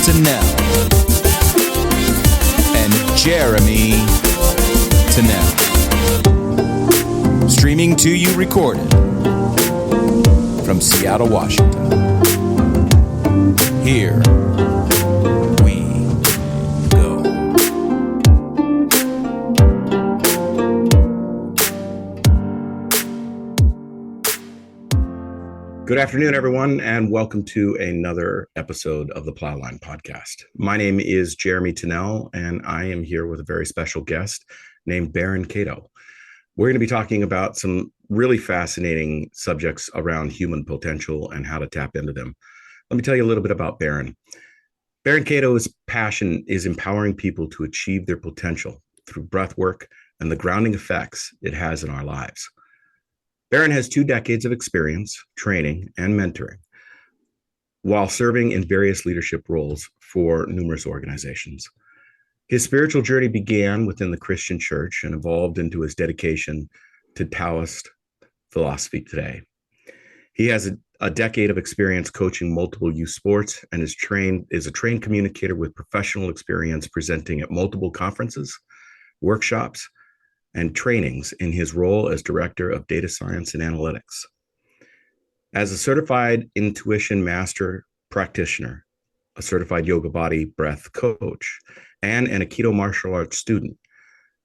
Tennell and Jeremy Tennell. Streaming to you recorded from Seattle, Washington. Here we go. Good afternoon, everyone, and welcome to another episode of the Plowline podcast. My name is Jeremy Tennell, and I am here with a very special guest named Barron Cato. We're going to be talking about some really fascinating subjects around human potential and how to tap into them. Let me tell you a little bit about Barron. Barron Cato's passion is empowering people to achieve their potential through breath work and the grounding effects it has in our lives. Barron has 2 decades of experience, training, and mentoring while serving in various leadership roles for numerous organizations. His spiritual journey began within the Christian church and evolved into his dedication to Taoist philosophy today. He has a decade of experience coaching multiple youth sports and is a trained communicator with professional experience presenting at multiple conferences, workshops, and trainings in his role as Director of Data Science and Analytics. As a certified intuition master practitioner, a certified yoga body breath coach, and an Aikido martial arts student,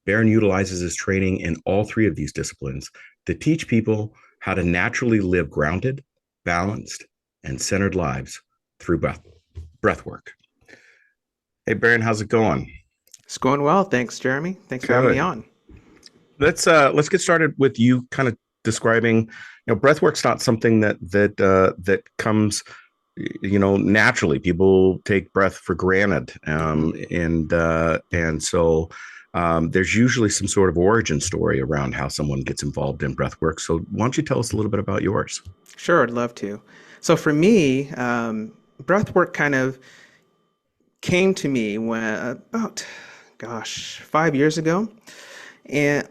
Barron utilizes his training in all 3 of these disciplines to teach people how to naturally live grounded, balanced, and centered lives through breath work. Hey, Barron, how's it going? It's going well. Thanks, Jeremy. Thanks for having me on. Let's get started with you kind of describing, breathwork's not something that comes, naturally. People take breath for granted, and so there's usually some sort of origin story around how someone gets involved in breathwork. So why don't you tell us a little bit about yours? Sure, I'd love to. So for me, breathwork kind of came to me when about 5 years ago. And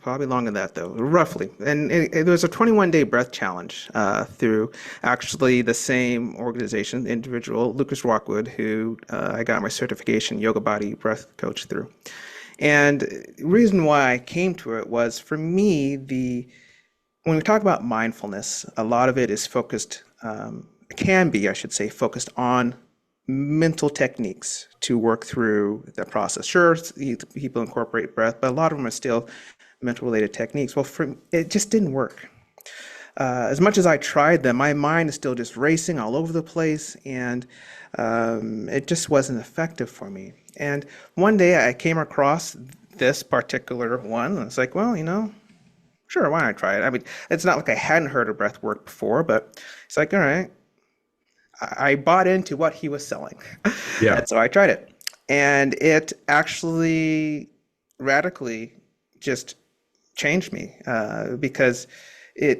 probably longer than that, though, roughly. And it was a 21-day breath challenge through actually the same organization, individual, Lucas Rockwood, who I got my certification yoga body breath coach through. And the reason why I came to it was, for me, when we talk about mindfulness, a lot of it is focused, focused on mental techniques to work through the process. Sure, people incorporate breath, but a lot of them are still mental related techniques. Well, it just didn't work. As much as I tried them, my mind is still just racing all over the place, and it just wasn't effective for me. And one day I came across this particular one, and it's like, well, sure, why not try it? I mean, it's not like I hadn't heard of breath work before, but it's like, all right. I bought into what he was selling. Yeah. And so I tried it. And it actually radically just changed me because the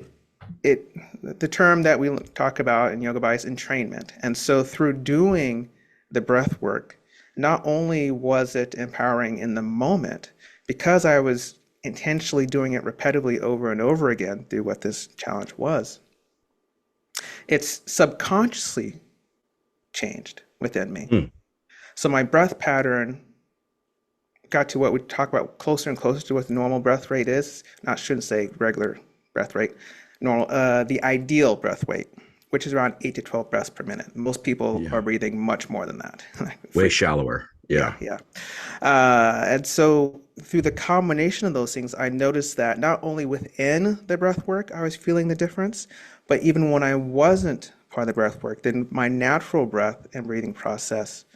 term that we talk about in yoga body is entrainment. And so through doing the breath work, not only was it empowering in the moment, because I was intentionally doing it repetitively over and over again through what this challenge was, it's subconsciously changed within me. So my breath pattern got to what we talk about closer and closer to what the normal breath rate is. Shouldn't say regular breath rate, normal, the ideal breath rate, which is around 8 to 12 breaths per minute. Most people are breathing much more than that. Way shallower. Yeah. And so through the combination of those things, I noticed that not only within the breath work, I was feeling the difference, but even when I wasn't part of the breath work, then my natural breath and breathing process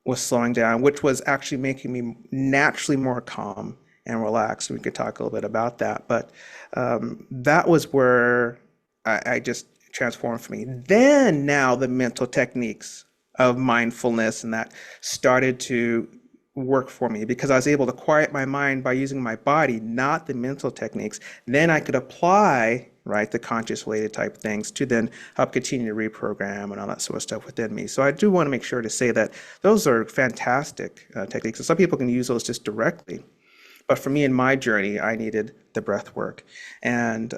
was slowing down, which was actually making me naturally more calm and relaxed. We could talk a little bit about that, but that was where I just transformed for me. Then now the mental techniques of mindfulness and that started to work for me because I was able to quiet my mind by using my body, not the mental techniques. Then I could apply the conscious related type things to then help continue to reprogram and all that sort of stuff within me. So I do want to make sure to say that those are fantastic techniques. And some people can use those just directly. But for me in my journey, I needed the breath work. And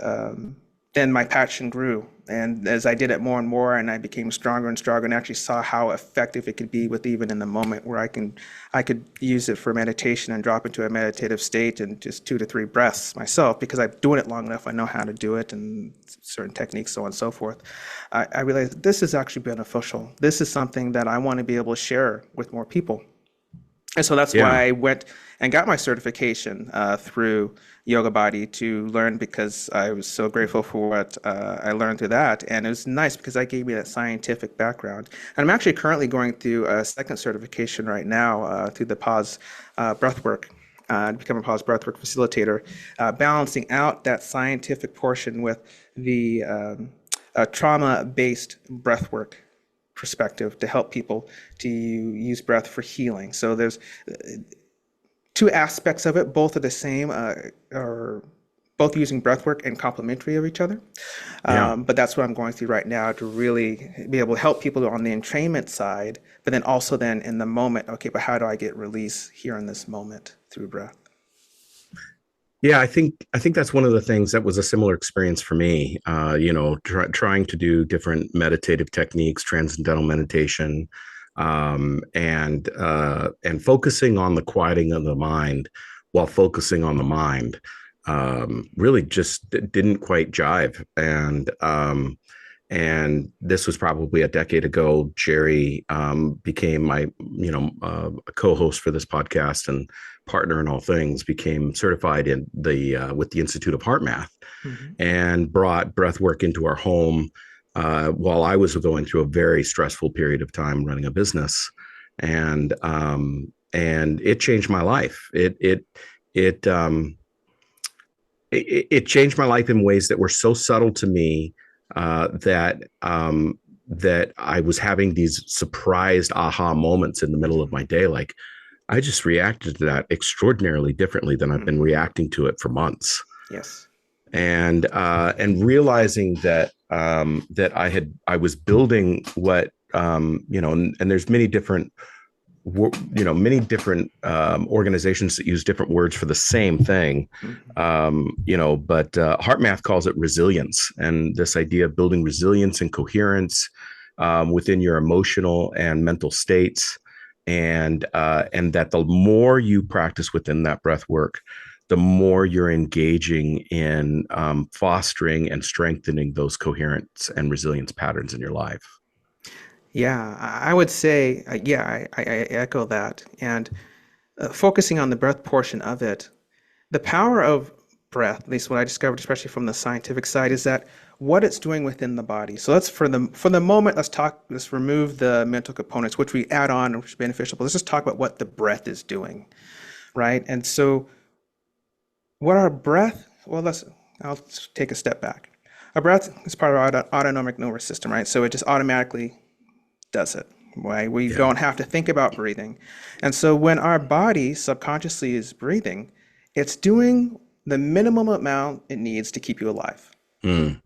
then my passion grew. And as I did it more and more, and I became stronger and stronger, and actually saw how effective it could be with even in the moment where I could use it for meditation and drop into a meditative state in just 2 to 3 breaths myself, because I'm doing it long enough. I know how to do it and certain techniques, so on and so forth. I realized this is actually beneficial. This is something that I want to be able to share with more people. And so that's Yeah. why I went and got my certification through Yoga Body to learn, because I was so grateful for what I learned through that. And it was nice because that gave me that scientific background. And I'm actually currently going through a second certification right now through the pause breathwork. To become a pause breathwork facilitator, balancing out that scientific portion with the trauma-based breathwork perspective to help people to use breath for healing. So there's two aspects of it. Both are the same, are both using breathwork and complementary of each other. Yeah. But that's what I'm going through right now, to really be able to help people on the entrainment side, but then also then in the moment, okay, but how do I get release here in this moment through breath? Yeah, I think that's one of the things that was a similar experience for me. Trying to do different meditative techniques, transcendental meditation, and focusing on the quieting of the mind while focusing on the mind, really just didn't quite jive. And this was probably a decade ago. Jerry became my co-host for this podcast and partner in all things. Became certified in the with the Institute of Heart Math, Mm-hmm. and brought breath work into our home while I was going through a very stressful period of time running a business, and it changed my life. It changed my life in ways that were so subtle to me, that I was having these surprised aha moments in the middle of my day. Like, I just reacted to that extraordinarily differently than I've been Mm-hmm. reacting to it for months. Yes. And realizing that I was building what, and there's many different organizations that use different words for the same thing. Mm-hmm. But Heart Math calls it resilience, and this idea of building resilience and coherence within your emotional and mental states, and that the more you practice within that breath work, the more you're engaging in fostering and strengthening those coherence and resilience patterns in your life. Yeah, I would say, yeah, I echo that. And focusing on the breath portion of it, the power of breath, at least what I discovered, especially from the scientific side, is that what it's doing within the body. So let's for the moment, let's remove the mental components, which we add on, which is beneficial. But let's just talk about what the breath is doing, right? And so what our breath, I'll take a step back. Our breath is part of our autonomic nervous system, right? So it just automatically does it, right? We Yeah. don't have to think about breathing. And so when our body subconsciously is breathing, it's doing the minimum amount it needs to keep you alive, Mm,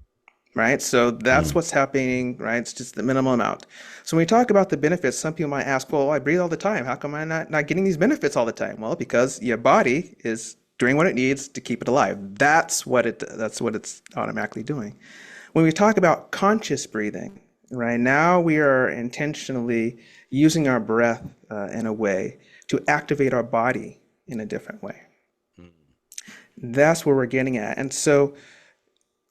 right? So that's mm. what's happening, right? It's just the minimum amount. So when we talk about the benefits, some people might ask, well, I breathe all the time. How come I'm not getting these benefits all the time? Well, because your body is doing what it needs to keep it alive. That's what it's automatically doing. When we talk about conscious breathing, right now we are intentionally using our breath in a way to activate our body in a different way. That's where we're getting at. And so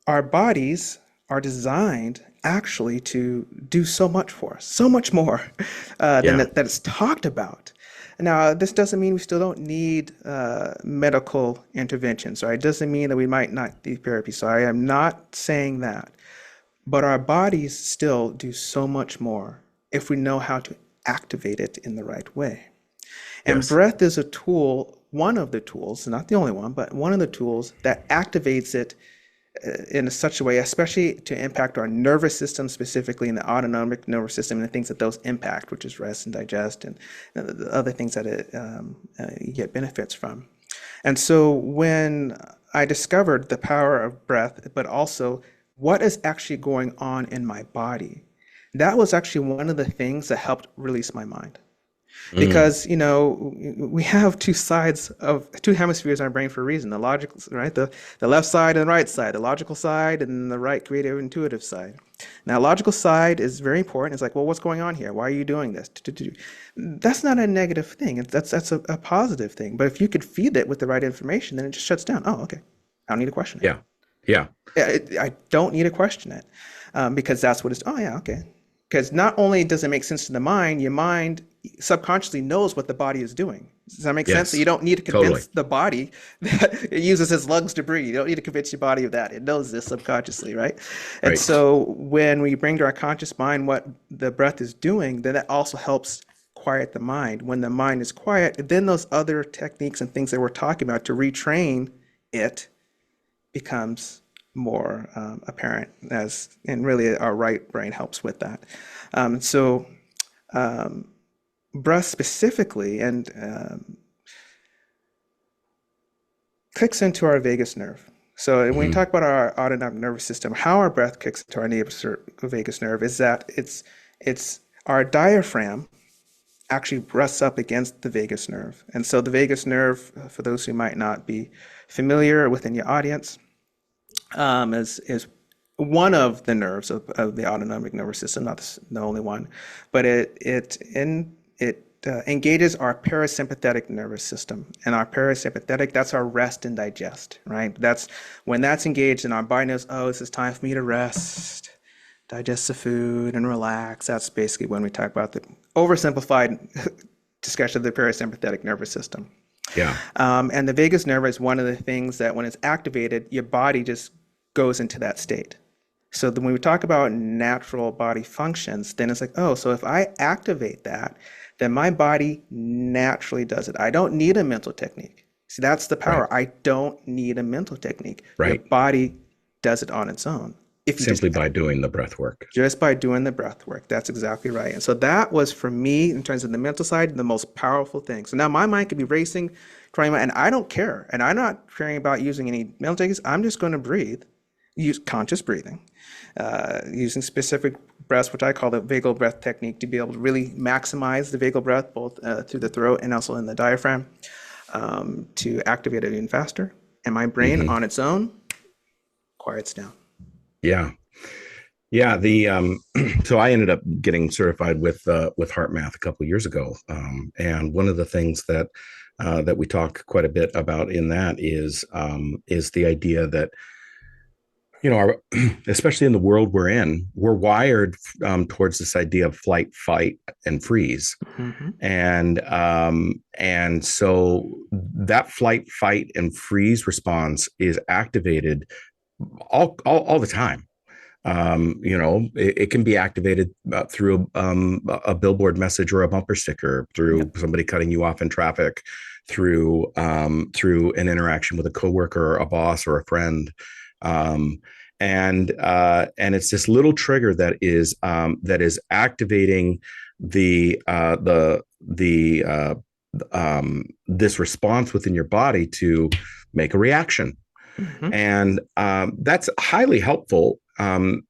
our bodies are designed actually to do so much for us, so much more than Yeah. that it's talked about. Now, this doesn't mean we still don't need medical interventions, right? It doesn't mean that we might not need therapy. So I am not saying that. But our bodies still do so much more if we know how to activate it in the right way. And Yes. breath is a tool, one of the tools, not the only one, but one of the tools that activates it in such a way, especially to impact our nervous system, specifically in the autonomic nervous system, and the things that those impact, which is rest and digest, and the other things that you get benefits from. And so when I discovered the power of breath, but also what is actually going on in my body, that was actually one of the things that helped release my mind. Mm. because we have two hemispheres in our brain for a reason. The logical, right? The left side and the right side, the logical side and the right creative intuitive side. Now, logical side is very important. It's like, well, what's going on here? Why are you doing this? That's not a negative thing. That's a positive thing. But if you could feed it with the right information, then it just shuts down. Oh, okay. I don't need to question it. Yeah. Yeah. I don't need to question it, because that's what it's. Oh yeah, okay. Because not only does it make sense to the mind, your mind subconsciously knows what the body is doing. Does that make sense? So Yes. you don't need to Totally. convince the body that it uses its lungs to breathe. You don't need to convince your body of that. It knows this subconsciously, right? And Right. so when we bring to our conscious mind what the breath is doing, then that also helps quiet the mind. When the mind is quiet, then those other techniques and things that we're talking about to retrain it becomes more apparent, and really our right brain helps with that. So breath specifically and clicks into our vagus nerve. So when we Hmm. talk about our autonomic nervous system, how our breath kicks into our vagus nerve is that it's our diaphragm actually rests up against the vagus nerve. And so the vagus nerve, for those who might not be familiar within your audience, is one of the nerves of the autonomic nervous system, not the only one, but it engages our parasympathetic nervous system, and our parasympathetic, that's our rest and digest, right? That's when that's engaged, and our body knows, oh, this is time for me to rest, digest the food, and relax. That's basically when we talk about the oversimplified discussion of the parasympathetic nervous system. Yeah. And the vagus nerve is one of the things that when it's activated, your body just goes into that state. So when we talk about natural body functions, then it's like, oh, so if I activate that, then my body naturally does it. I don't need a mental technique. See, that's the Right. power. I don't need a mental technique. Your Right. body does it on its own. If you Simply by doing the breath work. just by doing the breath work. That's exactly right. And so that was for me, in terms of the mental side, the most powerful thing. So now my mind could be racing, trying, and I don't care. And I'm not caring about using any mental techniques. I'm just going to breathe, use conscious breathing, using specific breaths, which I call the vagal breath technique, to be able to really maximize the vagal breath, both through the throat and also in the diaphragm, to activate it even faster. And my brain Hmm. on its own quiets down. Yeah. Yeah. The so I ended up getting certified with Heart Math a couple of years ago, and one of the things that we talk quite a bit about in that is the idea that our, especially in the world we're in, we're wired towards this idea of flight, fight, and freeze, Mm-hmm. and so that flight, fight, and freeze response is activated all the time. It can be activated through a billboard message or a bumper sticker, through Yep. somebody cutting you off in traffic, through an interaction with a coworker, a boss, or a friend. Um, and it's this little trigger that is activating this response within your body to make a reaction. Mm-hmm. And that's highly helpful in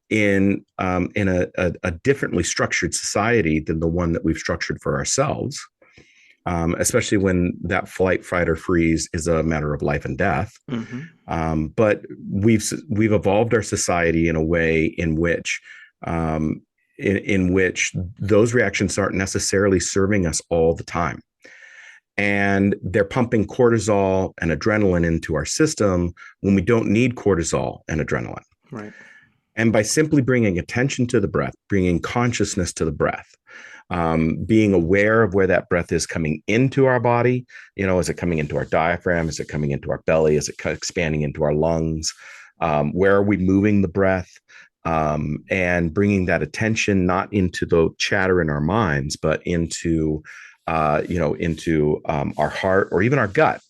a differently structured society than the one that we've structured for ourselves, especially when that flight, fight, or freeze is a matter of life and death. Mm-hmm. But we've evolved our society in a way in which those reactions aren't necessarily serving us all the time. And they're pumping cortisol and adrenaline into our system when we don't need cortisol and adrenaline. Right. And by simply bringing attention to the breath, bringing consciousness to the breath, being aware of where that breath is coming into our body, is it coming into our diaphragm? Is it coming into our belly? Is it expanding into our lungs? Where are we moving the breath? And bringing that attention not into the chatter in our minds, but into our heart or even our gut.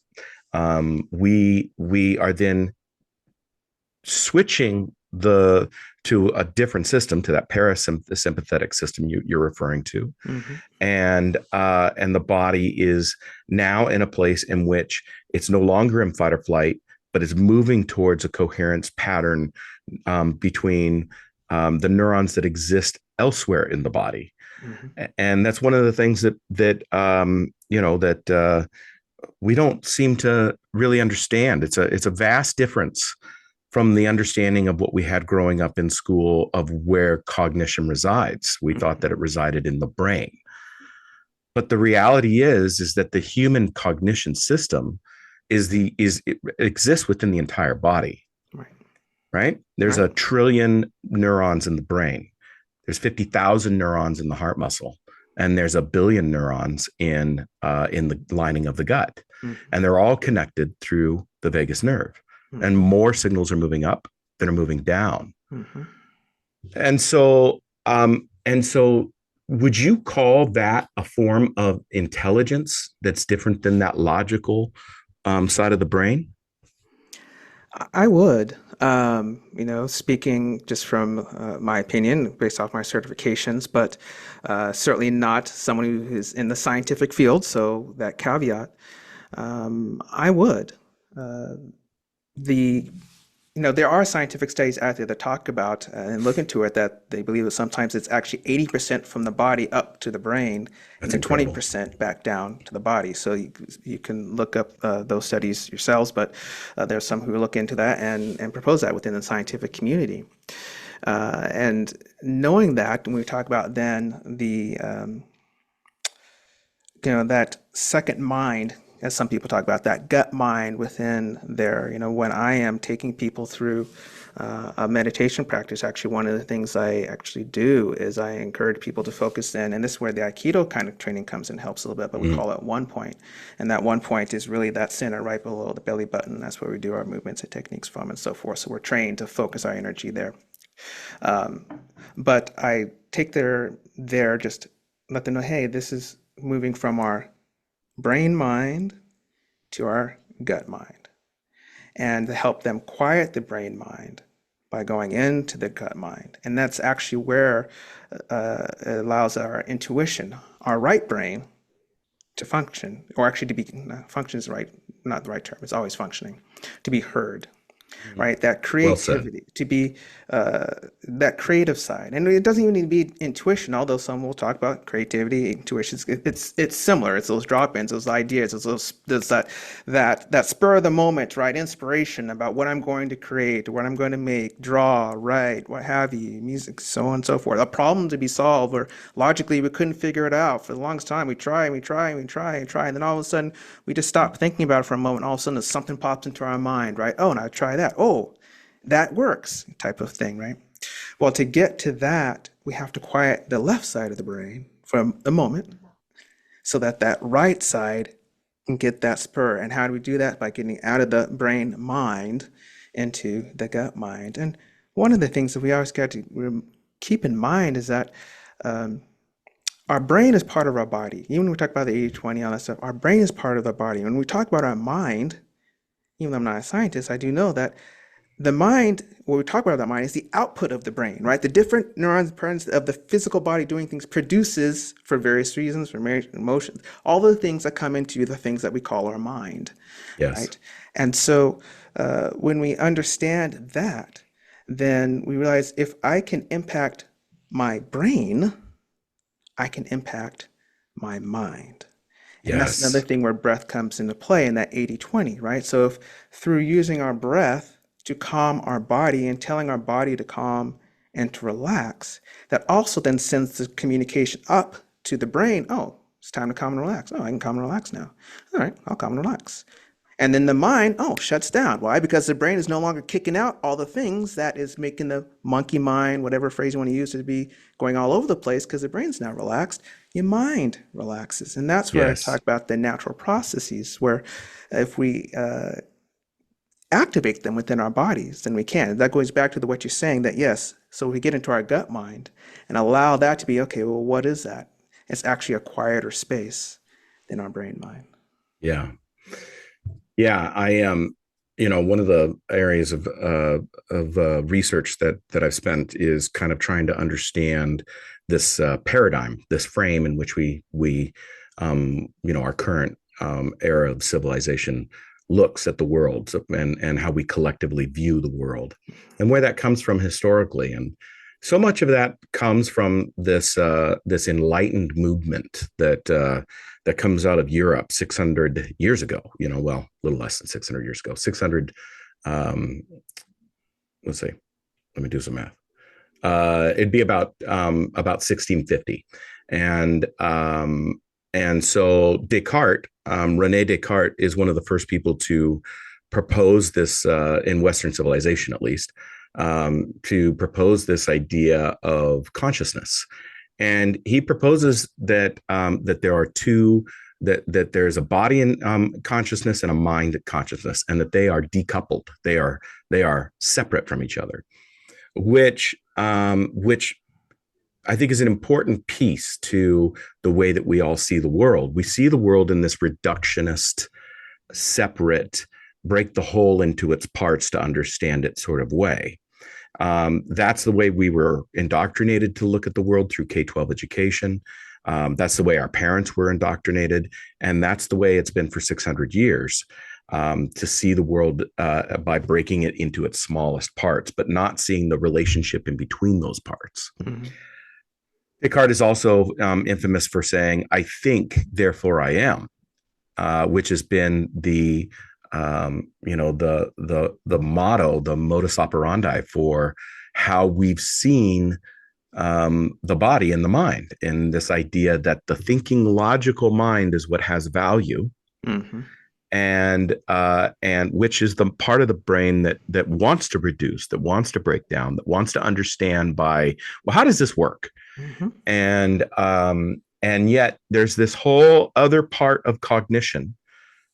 We are then switching to a different system, to that parasympathetic system you're referring to. Mm-hmm. And the body is now in a place in which it's no longer in fight or flight, but is moving towards a coherence pattern between the neurons that exist elsewhere in the body. Mhm. And that's one of the things that we don't seem to really understand. It's a vast difference from the understanding of what we had growing up in school of where cognition resides. We thought that it resided in the brain. But the reality is that the human cognition system it exists within the entire body, Right. right? There's Right. a trillion neurons in the brain. There's 50,000 neurons in the heart muscle, and there's a billion neurons in the lining of the gut, Mhm. and they're all connected through the vagus nerve. And Mhm. more signals are moving up than are moving down. Mhm. And so, would you call that a form of intelligence that's different than that logical side of the brain? I would, speaking just from my opinion based off my certifications, but certainly not someone who is in the scientific field. So that caveat, I would. Uh, the there are scientific studies out there that talk about and look into it that they believe that sometimes it's actually 80% from the body up to the brain and That's then incredible. 20% back down to the body. So you can look up those studies yourselves, but there's some who look into that and propose that within the scientific community. And knowing that, when we talk about then that second mind, as some people talk about, that gut mind within there. When I am taking people through a meditation practice, actually, one of the things I actually do is I encourage people to focus in, and this is where the Aikido kind of training comes and helps a little bit, but we Mm. call it one point. And that one point is really that center right below the belly button. That's where we do our movements and techniques from and so forth. So we're trained to focus our energy there. Um, but I take there, just let them know, hey, this is moving from our brain mind to our gut mind, and to help them quiet the brain mind by going into the gut mind. And that's actually where it allows our intuition, our right brain, to function, or actually to be function is right, not the right term. It's always functioning, to be heard, Mhm. right? That Well said. creativity, to be uh, that creative side, and it doesn't even need to be intuition. Although some will talk about creativity, intuition. It's similar. It's those drop-ins, those ideas, it's those that spur of the moment, right? Inspiration about what I'm going to create, what I'm going to make, draw, write, what have you, music, so on and so forth. A problem to be solved, or logically we couldn't figure it out for the longest time. We try and we try and we try and try, and then all of a sudden we just stop thinking about it for a moment. All of a sudden something pops into our mind, right? Oh, now try that. Oh, that works, type of thing, right? Well, to get to that, we have to quiet the left side of the brain for a moment so that that right side can get that spur. And how do we do that? By getting out of the brain mind into the gut mind. And one of the things that we always got to keep in mind is that um, our brain is part of our body. Even when we talk about the 80-20, all that stuff, our brain is part of the body. When we talk about our mind, even though I'm not a scientist, I do know that the mind, what we talk about that mind, is the output of the brain, right? The different neurons, parts of the physical body doing things produces, for various reasons, for emotions, all the things that come into the things that we call our mind, Yes. right? And so when we understand that, then we realize if I can impact my brain, I can impact my mind. And that's another Yes. thing where breath comes into play in that 80-20, right? So if through using our breath to calm our body and telling our body to calm and to relax, that also then sends the communication up to the brain. Oh, it's time to calm and relax. Oh, I can calm and relax now. All right, I'll calm and relax. And then the mind, oh, shuts down. Why? Because the brain is no longer kicking out all the things that is making the monkey mind, whatever phrase you want to use, to be going all over the place because the brain's now relaxed. Your mind relaxes. And that's where I Yes. talk about the natural processes, where if we activate them within our bodies, then we can. That goes back to what you're saying, that yes, so we get into our gut mind and allow that to be, okay, well, what is that? It's actually a quieter space than our brain mind. Yeah. Yeah. I am. One of the areas of research that I've spent is kind of trying to understand this paradigm, this frame in which our current era of civilization looks at the world, and how we collectively view the world, and where that comes from historically. And So much of that comes from this enlightened movement that comes out of Europe 600 years ago. Well, a little less than 600 years ago. 600. Um, let's see. Let me do some math. It'd be about 1650, and so Descartes, René Descartes, is one of the first people to propose this in Western civilization, at least, to propose this idea of consciousness, and he proposes that there are two. That there's a body in consciousness and a mind consciousness, and that they are decoupled. They are separate from each other, which I think is an important piece to the way that we all see the world. We see the world in this reductionist, separate, break the whole into its parts to understand it sort of way. That's the way we were indoctrinated to look at the world through K-12 education. That's the way our parents were indoctrinated, and that's the way it's been for 600 years. To see the world by breaking it into its smallest parts, but not seeing the relationship in between those parts. Mm-hmm. Descartes is also infamous for saying, "I think, therefore I am," which has been the motto, the modus operandi for how we've seen the body and the mind, in this idea that the thinking, logical mind is what has value. Mm-hmm. And which is the part of the brain that wants to reduce, that wants to break down, that wants to understand by, well, how does this work? Mm-hmm. And yet there's this whole other part of cognition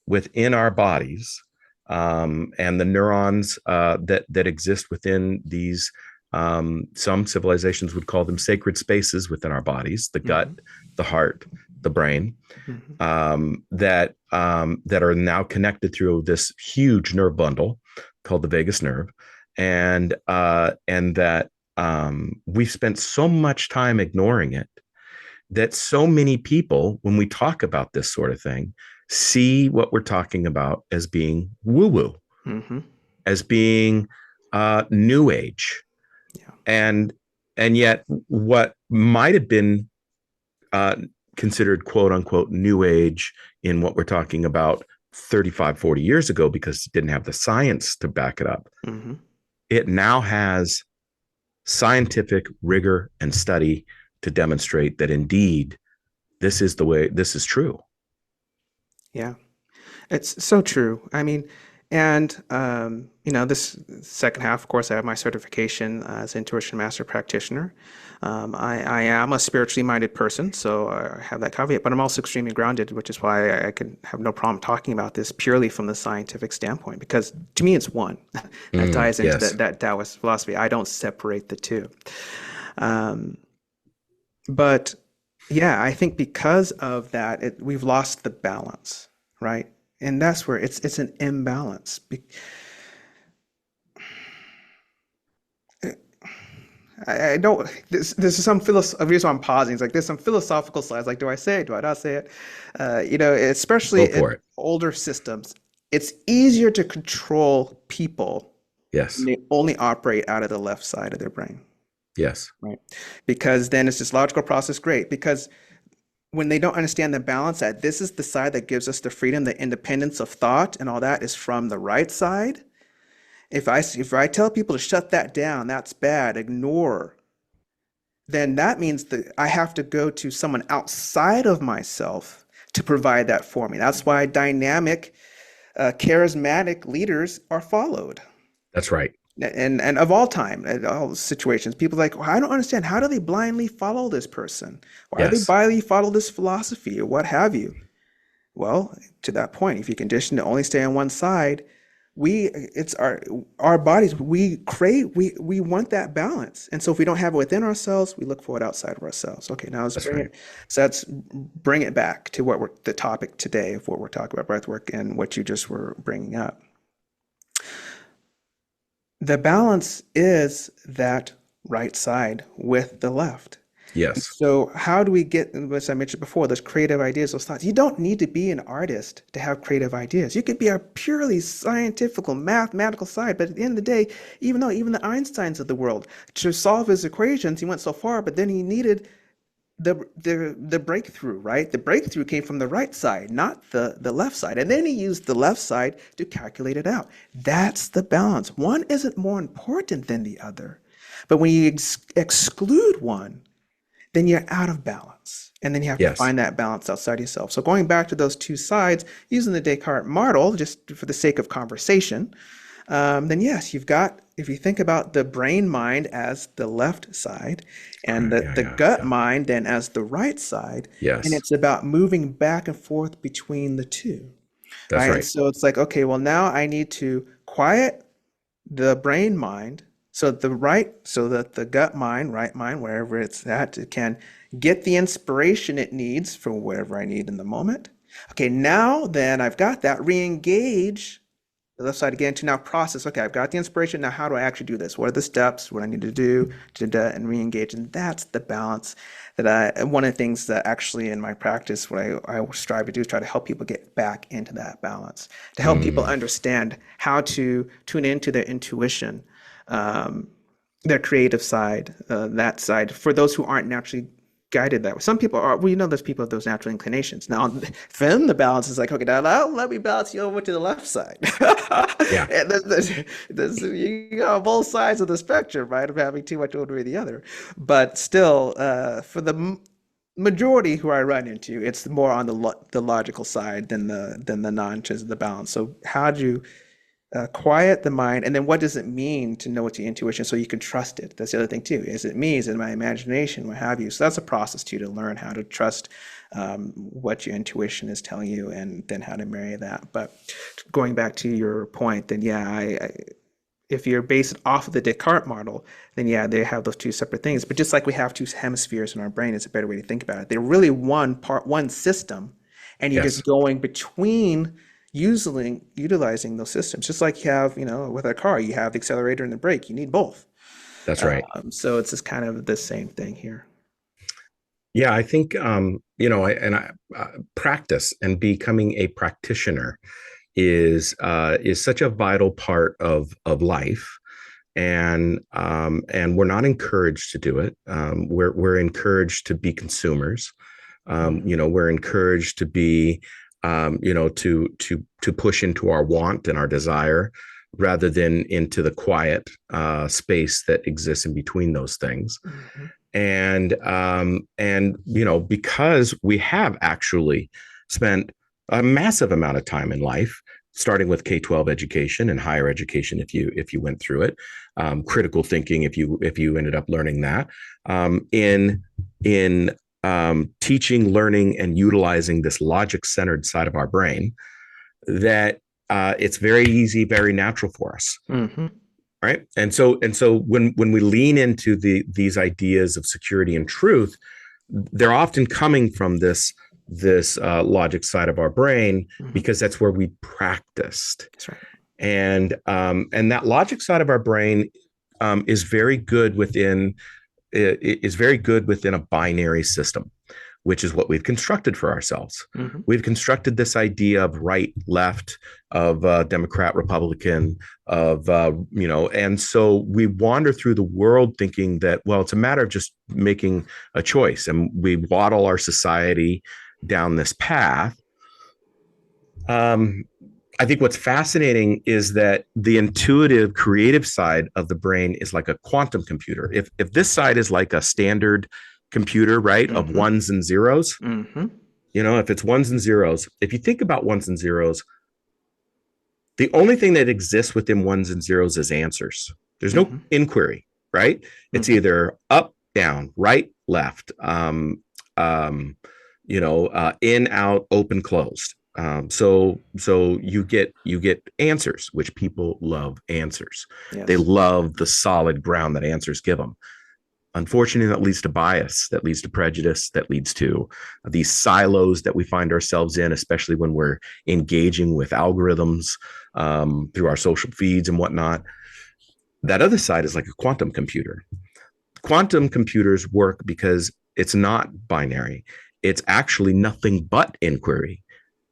within our bodies, and the neurons that exist within these. Some civilizations would call them sacred spaces within our bodies: the gut, mm-hmm. the heart, the brain, mm-hmm. that are now connected through this huge nerve bundle called the vagus nerve, and that we've spent so much time ignoring it, that so many people, when we talk about this sort of thing, see what we're talking about as being woo-woo, mm-hmm. as being new age. Yeah. And yet what might have been considered quote unquote new age in what we're talking about 35, 40 years ago, because it didn't have the science to back it up, mm-hmm. it now has scientific rigor and study to demonstrate that indeed this is the way, this is true. Yeah, it's so true. I mean, and this second half, of course, I have my certification as intuition master practitioner. I am a spiritually minded person, so I have that caveat, but I'm also extremely grounded, which is why I can have no problem talking about this purely from the scientific standpoint, because to me it's one. That ties into yes. that Taoist philosophy. I don't separate the two. But yeah, I think because of that, we've lost the balance, right? And that's where it's an imbalance. I don't. This is some the reason why I'm pausing. It's like there's some philosophical slides. Like, do I say it? Do I not say it? Especially in older systems, it's easier to control people. Yes. When they only operate out of the left side of their brain. Yes. Right. Because then it's this logical process. Great. Because when they don't understand the balance, that this is the side that gives us the freedom, the independence of thought and all that is from the right side. If I tell people to shut that down, that's bad, ignore, then that means that I have to go to someone outside of myself to provide that for me. That's why dynamic, charismatic leaders are followed. That's right. And of all time, at all situations, people are like, well, I don't understand. How do they blindly follow this person? Why do they blindly follow this philosophy or what have you? Well, to that point, if you condition to only stay on one side, it's our bodies, we want that balance. And so if we don't have it within ourselves, we look for it outside of ourselves. Okay, now let's bring it back to the topic today of what we're talking about, breathwork, and what you just were bringing up. The balance is that right side with the left. And Yes. so how do we get, as I mentioned before, those creative ideas, those thoughts? You don't need to be an artist to have creative ideas. You could be a purely scientific, mathematical side, but at the end of the day, even the Einsteins of the world, to solve his equations, he went so far, but then he needed the breakthrough, right? The breakthrough came from the right side, not the left side. And then he used the left side to calculate it out. That's the balance. One isn't more important than the other. But when you exclude one, then you're out of balance. And then you have to Yes. find that balance outside yourself. So going back to those two sides, using the Descartes model, just for the sake of conversation, then yes, you've got, if you think about the brain mind as the left side and Right. Yeah. the Yeah. gut Yeah. mind then as the right side, and Yes. it's about moving back and forth between the two, That's right? And right. so it's like, okay, well, now I need to quiet the brain mind so that the gut mind, right mind, wherever it's at, it can get the inspiration it needs for whatever I need in the moment. Okay, now then I've got that, re-engage the left side again to now process. Okay, I've got the inspiration. Now, how do I actually do this? What are the steps? What I need to do and re-engage? And that's the balance one of the things that actually in my practice, what I strive to do is try to help people get back into that balance, to help people Mm. understand how to tune into their intuition, um, their creative side, that side, for those who aren't naturally guided that way. Some people are, well, there's people with those natural inclinations. Now, for them, the balance is like, okay, now let me balance you over to the left side. Yeah. And you got both sides of the spectrum, right, of having too much one way or the other. But still, for the majority who I run into, it's more on the logical side than the non-terms of the balance. So how do you quiet the mind, and then what does it mean to know it's your intuition so you can trust it? That's the other thing too. Is it me? Is it my imagination? What have you? So that's a process too, to learn how to trust what your intuition is telling you, and then how to marry that. But going back to your point, then yeah, if you're based off of the Descartes model, then yeah, they have those two separate things. But just like we have two hemispheres in our brain, it's a better way to think about it. They're really one system, and you're Yes. just going between utilizing those systems. Just like you have, with a car, you have the accelerator and the brake. You need both. That's right. So it's just kind of the same thing here. Yeah. I think, practice and becoming a practitioner is such a vital part of life. And we're not encouraged to do it. We're encouraged to be consumers. We're encouraged to be, to push into our want and our desire rather than into the quiet space that exists in between those things. Mm-hmm. And because we have actually spent a massive amount of time in life, starting with K-12 education and higher education, if you went through it, critical thinking, if you ended up learning that, in teaching, learning, and utilizing this logic-centered side of our brain, that it's very easy, very natural for us. Mm-hmm. Right. And so when we lean into these ideas of security and truth, they're often coming from this logic side of our brain, Mm-hmm. because that's where we practiced. That's right. And that logic side of our brain is very good within a binary system, which is what we've constructed for ourselves. Mm-hmm. We've constructed this idea of right, left, of Democrat, Republican, and so we wander through the world thinking that, well, it's a matter of just making a choice, and we waddle our society down this path. I think what's fascinating is that the intuitive, creative side of the brain is like a quantum computer. If this side is like a standard computer, right, Mm-hmm. of ones and zeros, Mm-hmm. if it's ones and zeros, if you think about ones and zeros, the only thing that exists within ones and zeros is answers. There's no inquiry, right? It's either up, down, right, left, in, out, open, closed. So you get answers, which people love answers. Yes. They love the solid ground that answers give them. Unfortunately, that leads to bias, that leads to prejudice, that leads to these silos that we find ourselves in, especially when we're engaging with algorithms through our social feeds and whatnot. That other side is like a quantum computer. Quantum computers work because It's not binary. It's actually nothing but inquiry.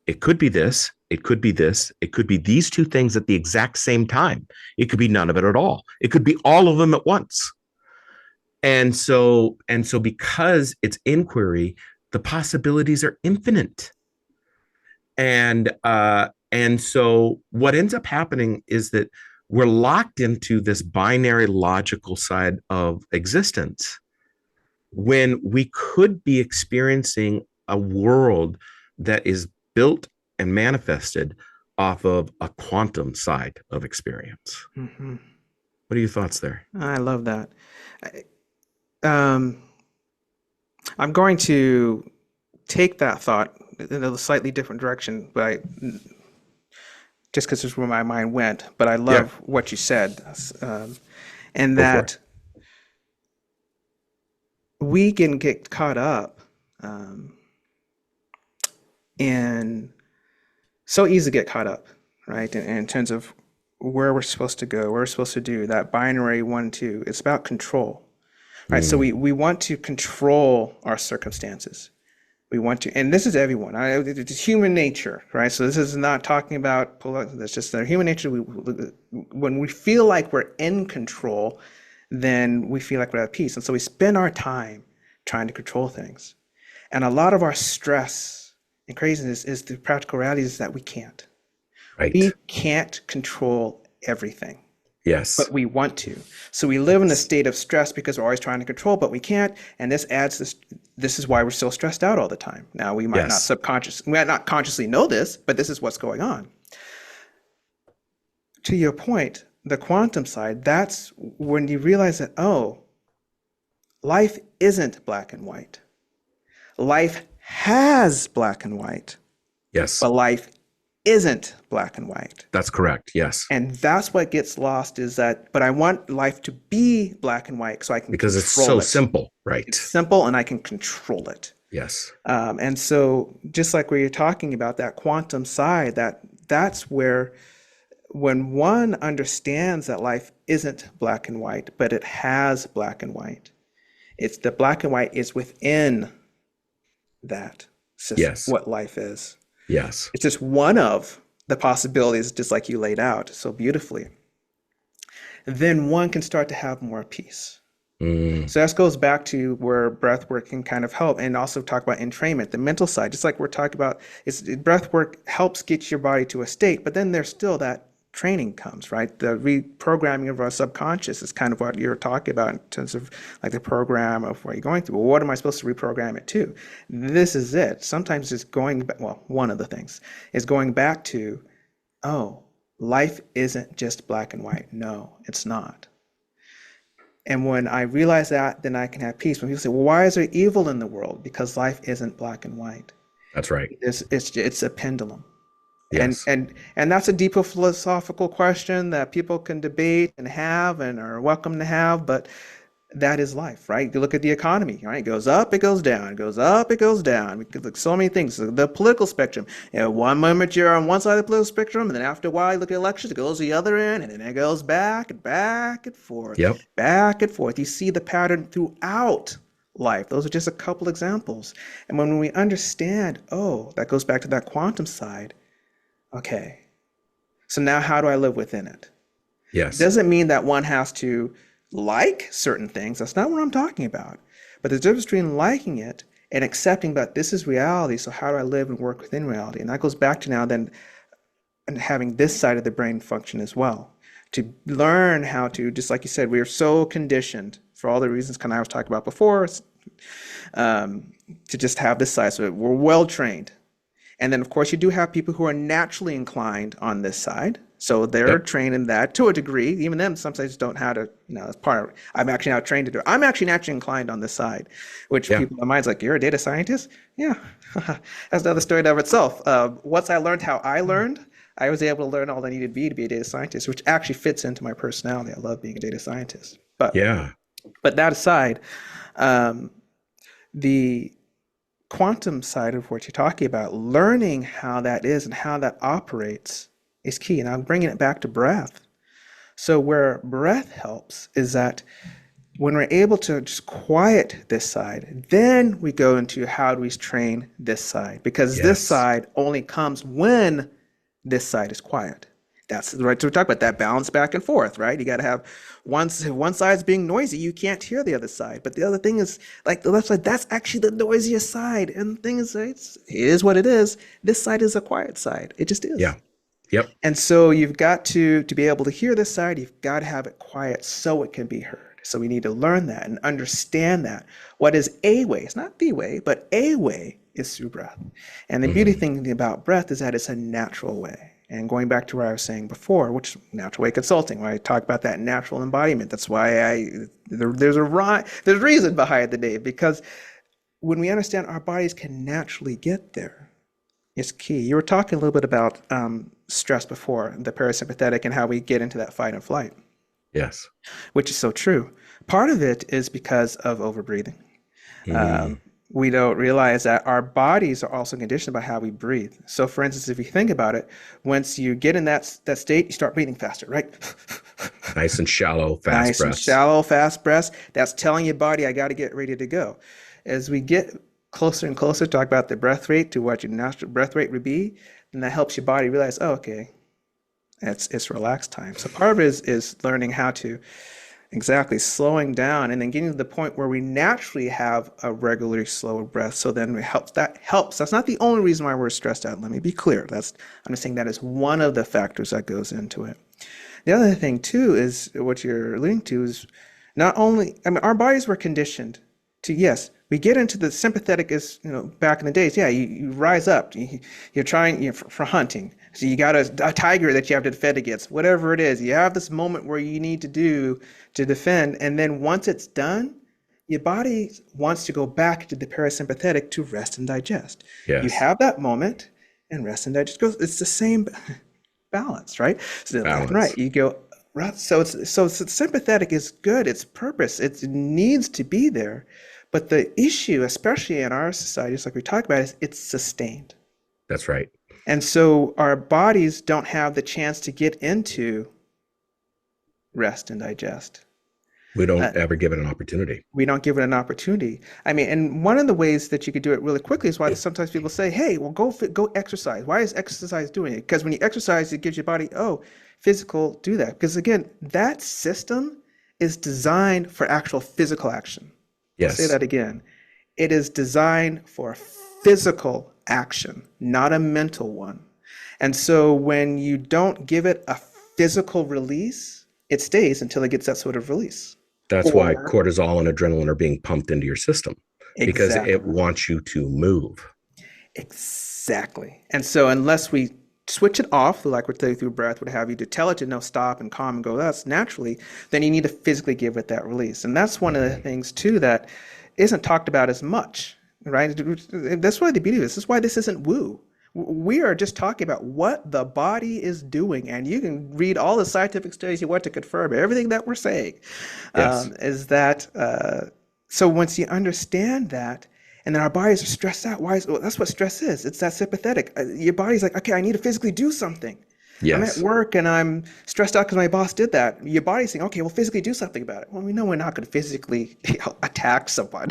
It could be this, it could be this, it could be these two things at the exact same time. It could be none of it at all. It could be all of them at once. And so because it's inquiry, the possibilities are infinite. And so what ends up happening is that we're locked into this binary logical side of existence when we could be experiencing a world that is built and manifested off of a quantum side of experience. Hmm. What are your thoughts there? I love that. I- Um, I'm going to take that thought in a slightly different direction, but just because it's where my mind went. But I Yeah, love what you said, and go for it. that we can get caught up um, in so easy to get caught up, right? In terms of where we're supposed to go, what we're supposed to do, that binary one, two. It's about control, right? So Mm, we want to control our circumstances. We want to, and this is everyone. It's human nature, right? So this is not talking about, that's just the human nature. When we feel like we're in control, then we feel like we're at peace. And so we spend our time trying to control things. And a lot of our stress and craziness is the practical reality is that we can't. right. We can't control everything, Yes. but we want to. So we live in a state of stress because we're always trying to control, but we can't. And this adds this. This is why we're still stressed out all the time. Now Yes. we might not consciously know this, but this is what's going on. To your point, the quantum side, that's when you realize that, oh, life isn't black and white. Life has black and white, Yes. but life isn't black and white. That's correct. Yes. And that's what gets lost is that, but I want life to be black and white so I can Because it's control so it. simple. Right. It's simple and I can control it. Yes. And so just like where you're talking about that quantum side, that's where when one understands that life isn't black and white, but it has black and white, it's the black and white is within that system, Yes. what life is. Yes. It's just one of the possibilities, just like you laid out so beautifully. Then one can start to have more peace. Mm, So this goes back to where breath work can kind of help and also talk about entrainment, the mental side, just like we're talking about, breath work helps get your body to a state, but then there's still that training comes, right? The reprogramming of our subconscious is kind of what you're talking about in terms of like the program of what you're going through. Well, what am I supposed to reprogram it to? This is it. Sometimes it's going back, well, one of the things is going back to, oh, life isn't just black and white. No, it's not. And when I realize that, then I can have peace. When people say, well, why is there evil in the world? Because life isn't black and white. that's right. It's a pendulum. And Yes. and and that's a deeper philosophical question that people can debate and have and are welcome to have, but that is life, right? You look at the economy, right? It goes up, it goes down, it goes up, it goes down. We could look at so many things. The political spectrum. One moment you're on one side of the political spectrum, and then after a while you look at elections, it goes to the other end, and then it goes back and back and forth, Yep. back and forth. You see the pattern throughout life. Those are just a couple examples. And when we understand, oh, that goes back to that quantum side. Okay, so now how do I live within it? Yes. Doesn't mean that one has to like certain things. That's not what I'm talking about. But there's a difference between liking it and accepting that this is reality. So how do I live and work within reality? And that goes back to now then and having this side of the brain function as well. To learn how to, just like you said, we are so conditioned for all the reasons kind of I was talking about before, to just have this side. So we're well trained. And then, of course, you do have people who are naturally inclined on this side. So they're Yep. trained in that to a degree. Even them sometimes don't know how to, that's part of it. I'm actually now trained to do it. I'm actually naturally inclined on this side, which Yeah. people in my mind's like, you're a data scientist? Yeah. That's another story of itself. Once I learned how I learned, I was able to learn all I needed to be a data scientist, which actually fits into my personality. I love being a data scientist. Yeah. But that aside, um, the quantum side of what you're talking about, learning how that is and how that operates is key. And I'm bringing it back to breath. So where breath helps is that when we're able to just quiet this side, then we go into how do we train this side, because this Yes. side only comes when this side is quiet. That's right. So we talk about that balance back and forth, right? You got to have one side's being noisy, you can't hear the other side. But the other thing is, like the left side, that's actually the noisiest side. And the thing is, it is what it is. This side is a quiet side. It just is. Yeah. Yep. And so you've got to be able to hear this side, you've got to have it quiet so it can be heard. So we need to learn that and understand that. What is a way? It's not the way, but a way is through breath. And the beauty thing about breath is that it's a natural way. And going back to what I was saying before, which is natural way consulting, where I talk about that natural embodiment. That's why there's a reason behind the name, because when we understand our bodies can naturally get there, it's key. You were talking a little bit about stress before, the parasympathetic, and how we get into that fight and flight. Yes. Which is so true. Part of it is because of overbreathing. We don't realize that our bodies are also conditioned by how we breathe. So for instance, if you think about it, once you get in that state, you start breathing faster, right? Nice and shallow, fast Nice breaths. and shallow, fast breaths. That's telling your body, I got to get ready to go. As we get closer and closer, talk about the breath rate to what your natural breath rate would be, and that helps your body realize, oh, okay, it's relaxed time. So part of it is learning how to exactly slowing down and then getting to the point where we naturally have a regularly slower breath. So then that helps. That's not the only reason why we're stressed out. Let me be clear. I'm just saying that is one of the factors that goes into it. The other thing too is what you're alluding to is not only, I mean, our bodies were conditioned to, yes, we get into the sympathetic is, back in the days, yeah, you rise up, you're trying for hunting. So you got a tiger that you have to defend against, whatever it is. You have this moment where you need to do to defend. And then once it's done, your body wants to go back to the parasympathetic to rest and digest. Yes. You have that moment and rest and digest goes. It's the same balance, right? So left and right, you go right. So sympathetic is good. Its purpose, it needs to be there. But the issue, especially in our societies, like we talked about, is it's sustained. That's right. And so our bodies don't have the chance to get into rest and digest. We don't ever give it an opportunity. We don't give it an opportunity. I mean, and one of the ways that you could do it really quickly is why sometimes people say, hey, well, go exercise. Why is exercise doing it? Because when you exercise, it gives your body, physical, do that. Because again, that system is designed for actual physical action. Yes. I'll say that again. It is designed for physical action, not a mental one. And so when you don't give it a physical release, it stays until it gets that sort of release. That's why cortisol and adrenaline are being pumped into your system, because it wants you to move. Exactly. And so unless we switch it off, like we're through breath, would have you to tell it to no, stop and calm and go, that's naturally, then you need to physically give it that release. And that's one of the things too that isn't talked about as much, right? That's why the beauty of this is why this isn't woo. We are just talking about what the body is doing, and you can read all the scientific studies you want to confirm everything that we're saying. Yes. Is that so once you understand that, and then our bodies are stressed out. That's what stress is. It's that sympathetic. Your body's like, okay, I need to physically do something. Yes. I'm at work and I'm stressed out because my boss did that. Your body's saying, okay, well, physically do something about it. Well, we know we're not going to physically attack someone.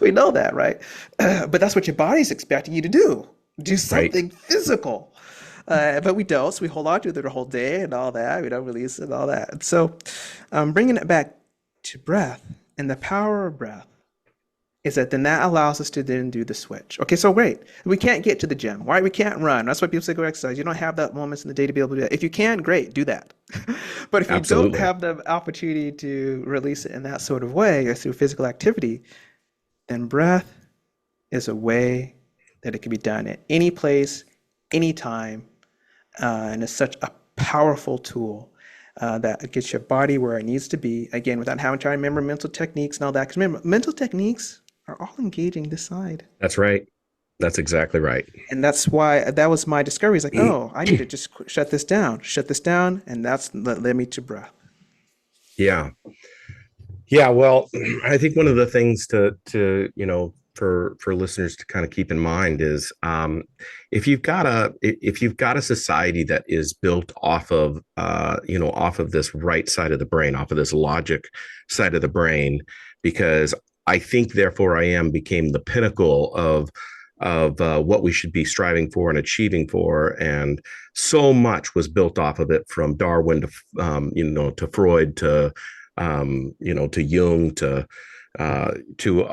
We know that, right? But that's what your body's expecting you to do. Do something physical. But we don't. So we hold on to it the whole day and all that. We don't release it and all that. And so bringing it back to breath and the power of breath is that then that allows us to then do the switch. Okay, so wait, we can't get to the gym, right? We can't run. That's why people say go exercise. You don't have that moments in the day to be able to do that. If you can, great, do that. But if you don't have the opportunity to release it in that sort of way or through physical activity, then breath is a way that it can be done at any place, anytime, and it's such a powerful tool that gets your body where it needs to be, again, without having to remember mental techniques and all that. Because remember, mental techniques are all engaging this side. That's right. That's exactly right. And that's why that was my discovery. It's like, I need to just shut this down. And that's led me to breath. Yeah. Yeah. Well, I think one of the things to for listeners to kind of keep in mind is if you've got a society that is built off of off of this right side of the brain, off of this logic side of the brain, because I think therefore I am became the pinnacle of what we should be striving for and achieving for, and so much was built off of it, from Darwin to to Freud to Jung to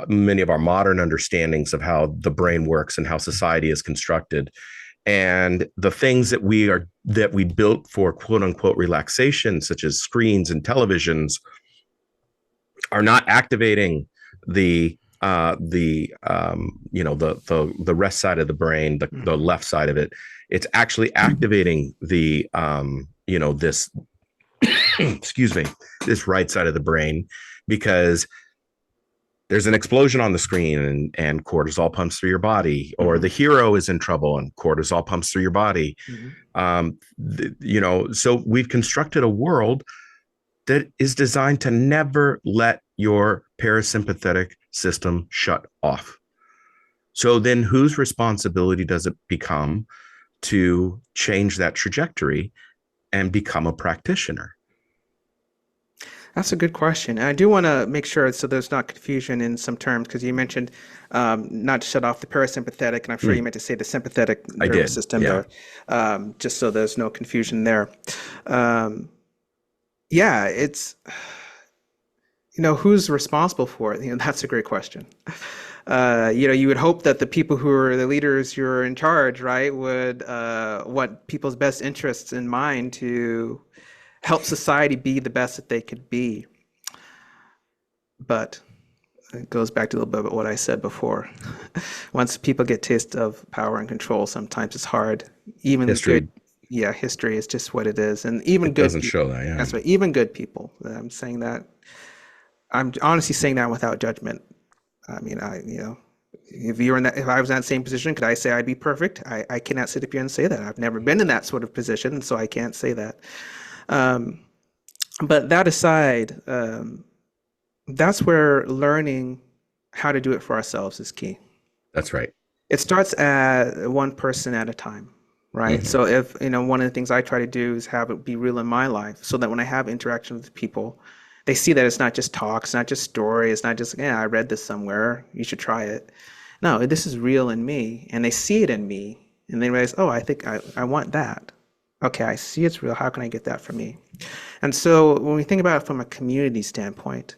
many of our modern understandings of how the brain works and how society is constructed. And the things that we built for quote unquote relaxation, such as screens and televisions, are not activating the the rest side of the brain, the left side of it. It's actually activating the this excuse me, this right side of the brain, because there's an explosion on the screen and cortisol pumps through your body, or the hero is in trouble and cortisol pumps through your body. So we've constructed a world that is designed to never let your parasympathetic system shut off. So then whose responsibility does it become to change that trajectory and become a practitioner? That's a good question. And I do want to make sure so there's not confusion in some terms, because you mentioned not to shut off the parasympathetic, and I'm sure you meant to say the sympathetic nervous system there, just so there's no confusion there. It's, who's responsible for it? That's a great question. You would hope that the people who are the leaders who are in charge, right, would want people's best interests in mind to help society be the best that they could be. But it goes back to a little bit of what I said before. Once people get taste of power and control, sometimes it's hard. Even history. History is just what it is. And even it doesn't show that. Yeah. That's right. Even good people. I'm saying that. I'm honestly saying that without judgment. I mean, if I was in that same position, could I say I'd be perfect? I cannot sit up here and say that. I've never been in that sort of position, so I can't say that. But that aside, that's where learning how to do it for ourselves is key. That's right. It starts at one person at a time, right? So if, one of the things I try to do is have it be real in my life, so that when I have interaction with people, they see that it's not just talk, it's not just story, it's not just, I read this somewhere, you should try it. No, this is real in me, and they see it in me, and they realize, I think I want that. Okay, I see it's real. How can I get that for me? And so when we think about it from a community standpoint,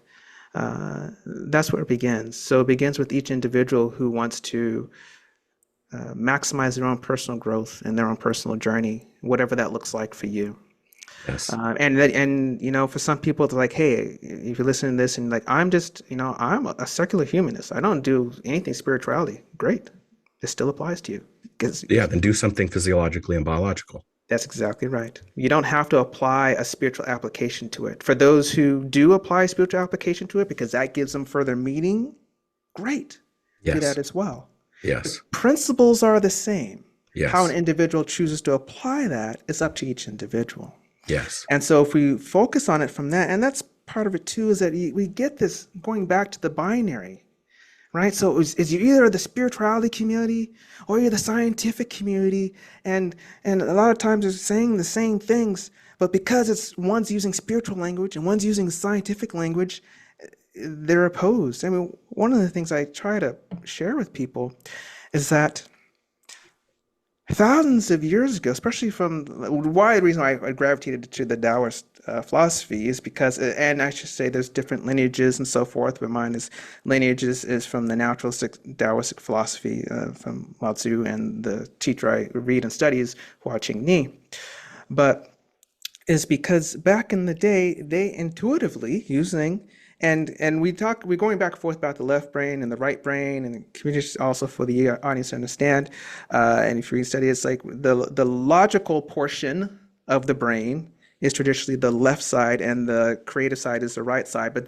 that's where it begins. So it begins with each individual who wants to maximize their own personal growth and their own personal journey, whatever that looks like for you. Yes. For some people, it's like, hey, if you listen to this and I'm just, I'm a secular humanist. I don't do anything spirituality. Great. It still applies to you. Then do something physiologically and biological. That's exactly right. You don't have to apply a spiritual application to it. For those who do apply spiritual application to it, because that gives them further meaning, great. Yes. Do that as well. Yes. The principles are the same. Yes. How an individual chooses to apply that is up to each individual. Yes. And so if we focus on it from that, and that's part of it too, is that we get this going back to the binary, right? So is you either the spirituality community or you're the scientific community, and a lot of times they're saying the same things, but because one's using spiritual language and one's using scientific language, they're opposed. I mean, one of the things I try to share with people is that thousands of years ago, especially from why the reason why I gravitated to the Taoist philosophy is because, and I should say there's different lineages and so forth, but mine is lineages is from the naturalistic Taoistic philosophy from Lao Tzu and the teacher I read and study is Hua Qing Ni. But is because back in the day, they intuitively using we're going back and forth about the left brain and the right brain, and just also for the audience to understand. And if you study, it's like the logical portion of the brain is traditionally the left side, and the creative side is the right side. But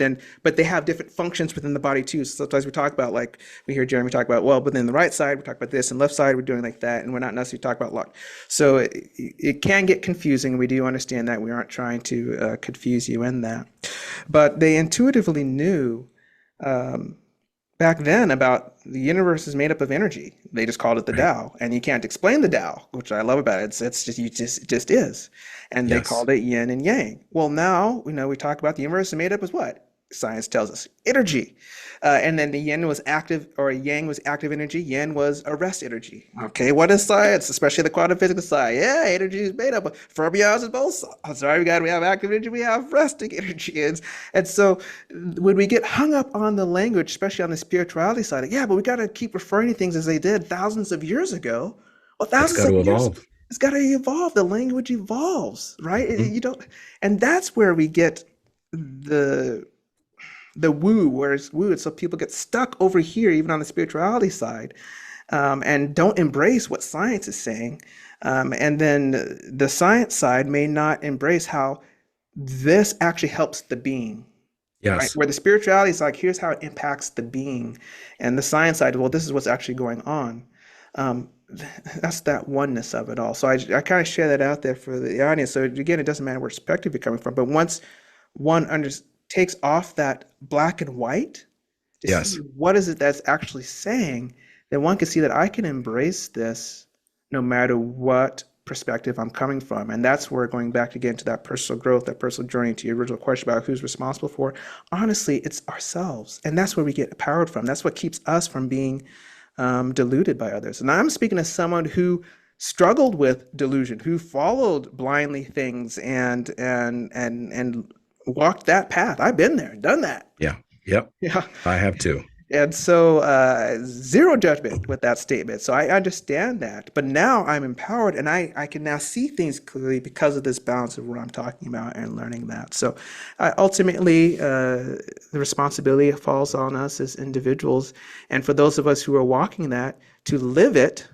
they have different functions within the body too. So sometimes we talk about, like we hear Jeremy talk about, but then the right side we talk about this, and left side we're doing like that, and we're not necessarily talking about luck. So it can get confusing. We do understand that. We aren't trying to confuse you in that. But they intuitively knew back back then about the universe is made up of energy. They just called it the Right. Tao, and you can't explain the Tao, which I love about it. It's just it just is, and they Yes. called it yin and yang. Well, now we talk about the universe is made up of what? Science tells us energy, and then the yin was active, or yang was active energy. Yin was a rest energy. Okay, what is science, especially the quantum physics side? Yeah, energy is made up of fermions is both. I'm sorry, we have active energy, we have resting energy, and so when we get hung up on the language, especially on the spirituality side, yeah, but we got to keep referring to things as they did thousands of years ago. Well, It's thousands got of to years, evolve. it's got to evolve. The language evolves, right? Mhm. You don't, and that's where we get the the woo, where it's woo, and so people get stuck over here, even on the spirituality side, and don't embrace what science is saying. And then the science side may not embrace how this actually helps the being, right? Yes. Where the spirituality is like, here's how it impacts the being, and the science side, well, this is what's actually going on. Um, that's that oneness of it all. So I kind of share that out there for the audience. So again, it doesn't matter where perspective you're coming from, but once one takes off that black and white to see Yes. what is it that's actually saying, then one can see that I can embrace this no matter what perspective I'm coming from. And that's where, going back again to that personal growth, that personal journey, to your original question about who's responsible for it, honestly, it's ourselves. And that's where we get empowered from. That's what keeps us from being deluded by others. And I'm speaking as someone who struggled with delusion, who followed blindly things and walked that path. I've been there, done that. Yeah. Yep. Yeah. I have too. And so, zero judgment with that statement. So I understand that. But now I'm empowered, and I can now see things clearly because of this balance of what I'm talking about and learning that. So ultimately, the responsibility falls on us as individuals. And for those of us who are walking that, to live it,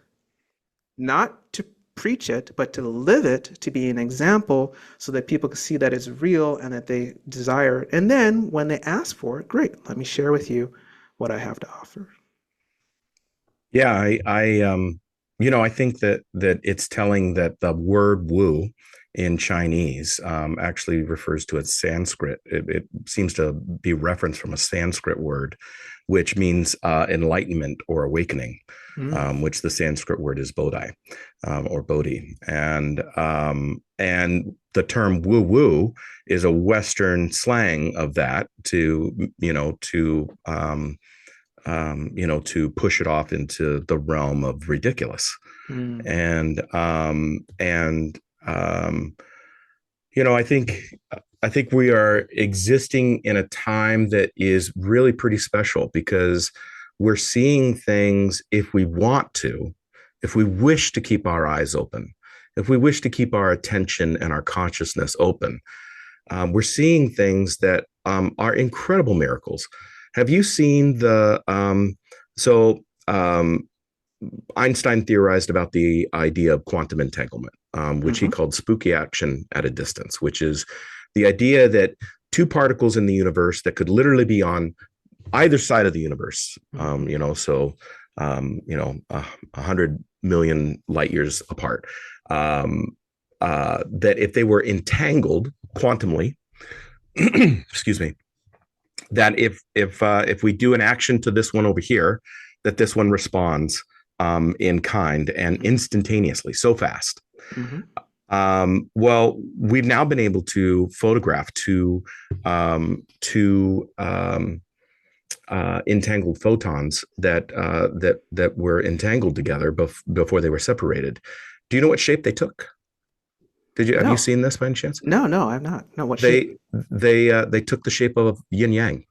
not to preach it, but to live it, to be an example so that people can see that it's real and that they desire it. And then when they ask for it, great, let me share with you what I have to offer. Yeah. I think that it's telling that the word woo in Chinese actually refers to its Sanskrit. It seems to be referenced from a Sanskrit word, which means enlightenment or awakening, Mm. which the Sanskrit word is bodhi, or bodhi, and the term woo woo is a Western slang of that to to push it off into the realm of ridiculous. Mm. And I think we are existing in a time that is really pretty special because we're seeing things, if we want to, if we wish to keep our eyes open, if we wish to keep our attention and our consciousness open, we're seeing things that are incredible miracles. Have you seen so Einstein theorized about the idea of quantum entanglement, which he Mhm. called spooky action at a distance, which is the idea that two particles in the universe that could literally be on either side of the universe, Mhm. so 100 million light years apart, that if they were entangled quantumly, excuse me, that if we do an action to this one over here, that this one responds in kind and instantaneously, so fast. Mhm. Well, we've now been able to photograph two entangled photons that were entangled together before they were separated. Do you know what shape they took? Have you No, seen this by any chance? no, I'm not. No, what shape? They took the shape of yin yang.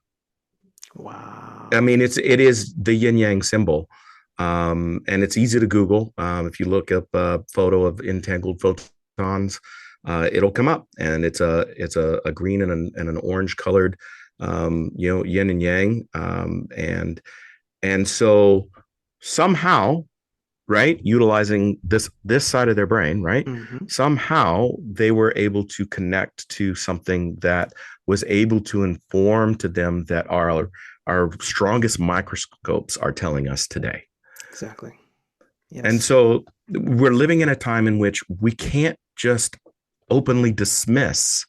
I Wow. mean, it is the yin yang symbol, and it's easy to Google. If you look up a photo of entangled photons, it'll come up, and it's a green and an orange colored, yin and yang, and so somehow, right, utilizing this side of their brain, right, Mhm. somehow they were able to connect to something that was able to inform to them that our strongest microscopes are telling us today. Exactly. And Yes. so we're living in a time in which we can't just openly dismiss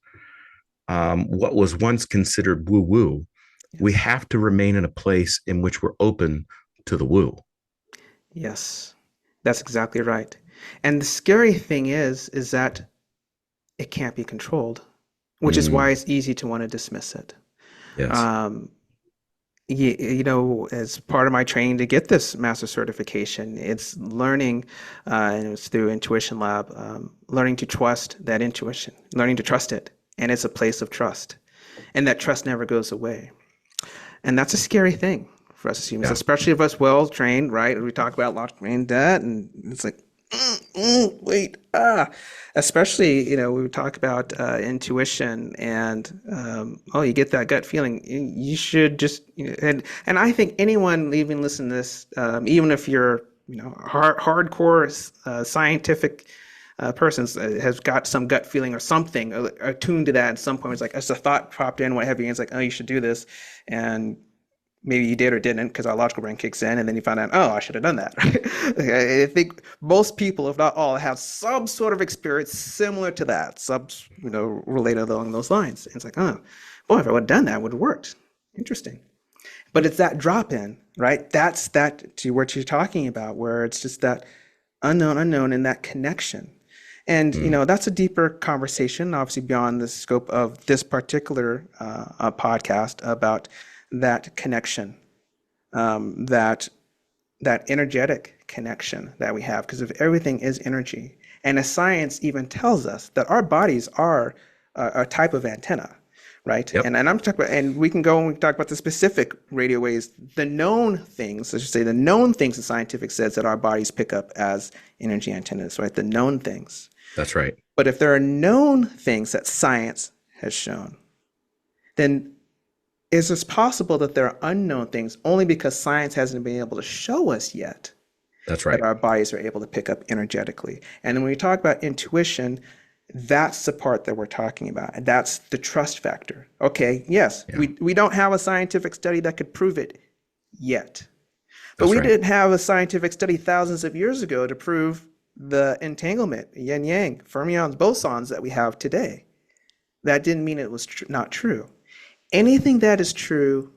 what was once considered woo woo We Yes. have to remain in a place in which we're open to the woo. Yes. That's exactly right. And the scary thing is that it can't be controlled, which is why Mm, it's easy to want to dismiss it. yes. Um, as part of my training to get this master certification, it's learning, and it was through Intuition Lab, learning to trust that intuition, learning to trust it. And it's a place of trust. And that trust never goes away. And that's a scary thing for us as humans, Yeah. especially if us well trained, right? We talk about lost brain debt, and it's like, wait, especially, we talk about intuition and, oh, you get that gut feeling. You should just, and I think anyone even listen to this, even if you're, hardcore scientific persons has got some gut feeling or something attuned to that at some point. It's like, as a thought popped in, what have you, and it's like, oh, you should do this. And maybe you did or didn't because our logical brain kicks in and then you find out, oh, I should have done that. I think most people, if not all, have some sort of experience similar to that, related along those lines. And it's like, oh, boy, if I would have done that, it would have worked. Interesting. But it's that drop in, right? That's that to what you're talking about, where it's just that unknown and that connection. And Mm, that's a deeper conversation, obviously beyond the scope of this particular podcast about that connection, that energetic connection that we have, because if everything is energy, and as science even tells us that our bodies are a type of antenna, right? yep. And I'm talking about, and we can go and we can talk about the specific radio waves, the known things. Let's just say the known things the scientific says that our bodies pick up as energy antennas, right? The known things. That's right. But if there are known things that science has shown, then is it possible that there are unknown things only because science hasn't been able to show us yet That's that right. our bodies are able to pick up energetically? And then when we talk about intuition, that's the part that we're talking about. And that's the trust factor. Okay, yes, Yeah. we don't have a scientific study that could prove it yet. But That's we right. didn't have a scientific study thousands of years ago to prove the entanglement, yin yang, fermions, bosons that we have today. That didn't mean it was not true. Anything that is true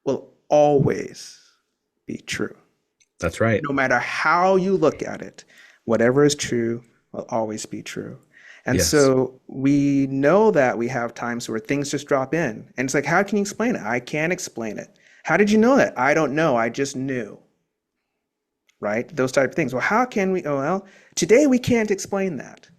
will always be true. That's right. No matter how you look at it, whatever is true will always be true. And Yes. so we know that we have times where things just drop in. And it's like, how can you explain it? I can't explain it. How did you know that? I don't know. I just knew. Right? Those type of things. Well, how can we? Oh, well, today we can't explain that.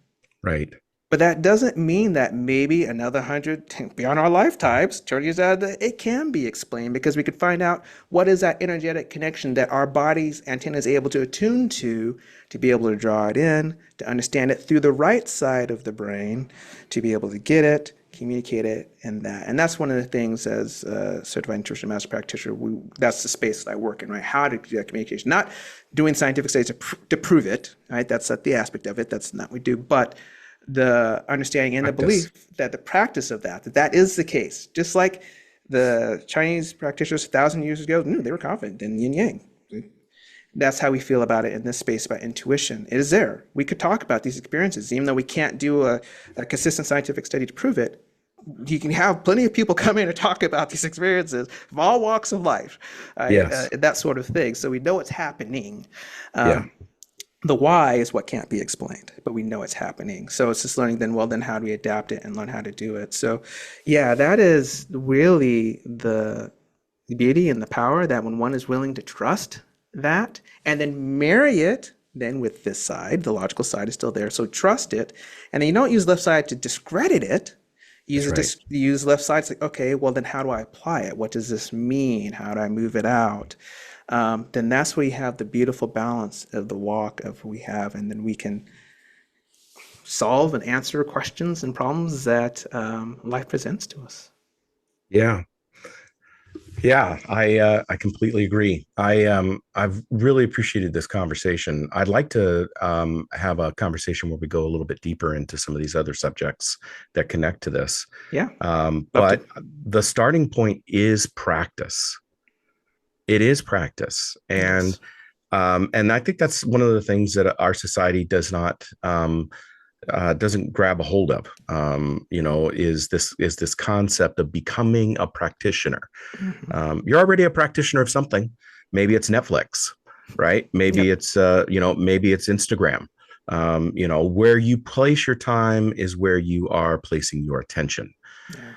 Right. But that doesn't mean that maybe another 100 beyond our lifetimes turns out that it can be explained, because we could find out what is that energetic connection that our body's antenna is able to attune to be able to draw it in, to understand it through the right side of the brain, to be able to get it, communicate it, and that. And that's one of the things as a certified nutrition master practitioner, that's the space that I work in, right? How to do that communication. Not doing scientific studies to prove it, right? That's not the aspect of it. That's not what we do. But the understanding and the Practice. belief that the practice of that is the case. Just like the Chinese practitioners 1,000 years ago, they were confident in yin yang. That's how we feel about it in this space about intuition. It is there. We could talk about these experiences, even though we can't do a consistent scientific study to prove it. You can have plenty of people come in and talk about these experiences from all walks of life, Yes. that sort of thing. So we know it's happening. Yeah. The why is what can't be explained, but we know it's happening. So it's just learning then how do we adapt it and learn how to do it? So yeah, that is really the beauty and the power, that when one is willing to trust that and then marry it then with this side, the logical side is still there. So trust it. And then you don't use left side to discredit it. That's right. You use left side. It's like, okay, well then how do I apply it? What does this mean? How do I move it out? Then that's where you have the beautiful balance of the walk of who we have, and then we can solve and answer questions and problems that life presents to us. Yeah. Yeah, I completely agree. I've really appreciated this conversation. I'd like to have a conversation where we go a little bit deeper into some of these other subjects that connect to this. Yeah, love to. But the starting point is practice. It is practice, Yes. and I think that's one of the things that our society does not doesn't grab a hold of, is this concept of becoming a practitioner. You're already a practitioner of something. Maybe it's Netflix, right? Maybe Yep. it's maybe it's Instagram. Where you place your time is where you are placing your attention. Yeah.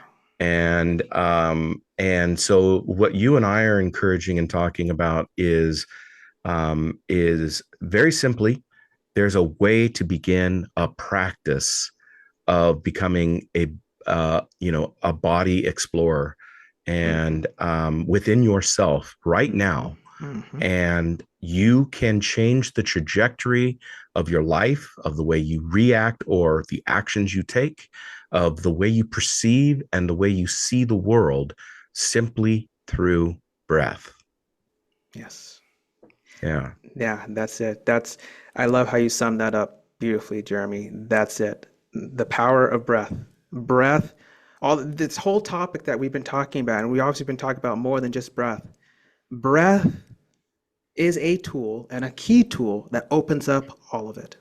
And so what you and I are encouraging and talking about is very simply, there's a way to begin a practice of becoming a body explorer Mm-hmm. and within yourself right now. Mm-hmm. And you can change the trajectory of your life, of the way you react or the actions you take, of the way you perceive and the way you see the world, simply through breath. Yes. Yeah. Yeah, that's it. I love how you sum that up beautifully, Jeremy. That's it. The power of breath. Breath, all this whole topic that we've been talking about, and we obviously been talking about more than just breath. Breath is a tool and a key tool that opens up all of it.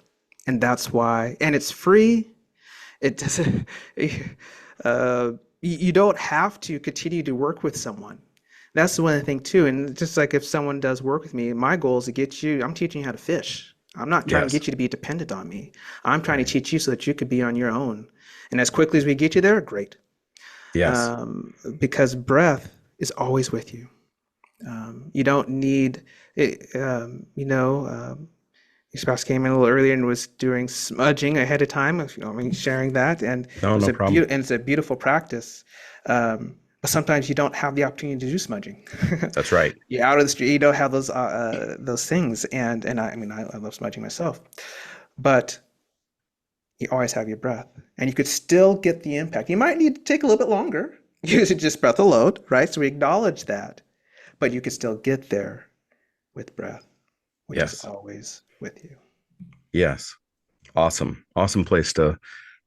And that's why, and it's free. It doesn't, you don't have to continue to work with someone. That's the one thing too. And just like if someone does work with me, my goal is to get you, I'm teaching you how to fish. I'm not trying to Yes. get you to be dependent on me. I'm trying to Right. teach you so that you could be on your own. And as quickly as we get you there, great. Yes. Because breath is always with you. You don't need it, your spouse came in a little earlier and was doing smudging ahead of time. Sharing that, and it No, was no a problem. beautiful and it's a beautiful practice. But sometimes you don't have the opportunity to do smudging. That's right. You're out of the street. You don't have those things. And I love smudging myself, but you always have your breath, and you could still get the impact. You might need to take a little bit longer. Using just breath alone, right? So we acknowledge that, but you could still get there with breath, which is Yes. always with you. Yes. Awesome. Awesome place to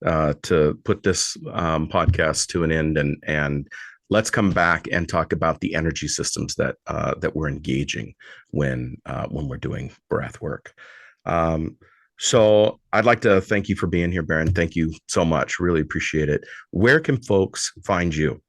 put this podcast to an end, and let's come back and talk about the energy systems that we're engaging when we're doing breath work. So I'd like to thank you for being here, Barron. Thank you so much. Really appreciate it. Where can folks find you?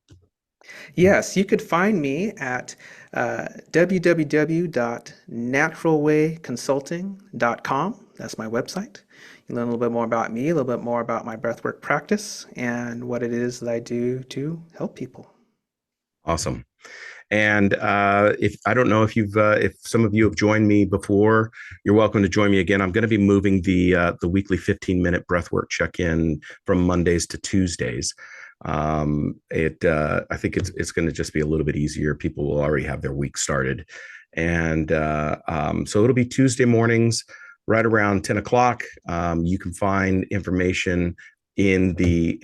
Yes, you could find me at www.naturalwayconsulting.com. That's my website. You learn a little bit more about me, a little bit more about my breathwork practice, and what it is that I do to help people. Awesome. And if I don't know if some of you have joined me before, you're welcome to join me again. I'm going to be moving the weekly 15-minute breathwork check-in from Mondays to Tuesdays. I think it's going to just be a little bit easier. People will already have their week started, and so it'll be Tuesday mornings, right around 10 o'clock. You can find information in the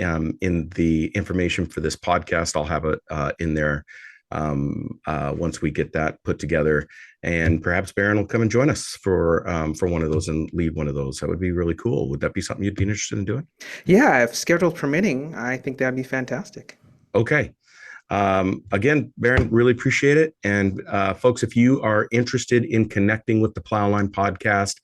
information for this podcast. I'll have it in there once we get that put together, and perhaps Barron will come and join us for one of those and lead one of those. That would be really cool. Would that be something you'd be interested in doing? Yeah, if schedule permitting, I think that'd be fantastic. Okay. Again, Barron, really appreciate it. And folks, if you are interested in connecting with the Plowline podcast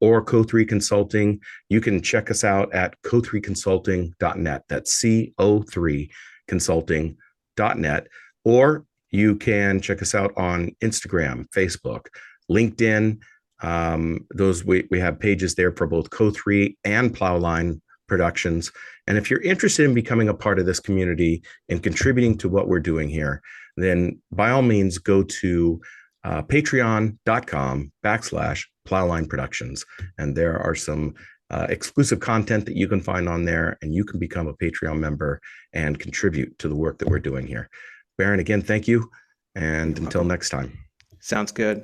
or Co3 Consulting, you can check us out at co3consulting.net. That's CO3 consulting.net. Or you can check us out on Instagram, Facebook, LinkedIn. Those we have pages there for both Co3 and Plowline Productions. And if you're interested in becoming a part of this community and contributing to what we're doing here, then by all means go to patreon.com/Plowline Productions. And there are some exclusive content that you can find on there, and you can become a Patreon member and contribute to the work that we're doing here. Barron, again, thank you. And You're until welcome. next time. Sounds good.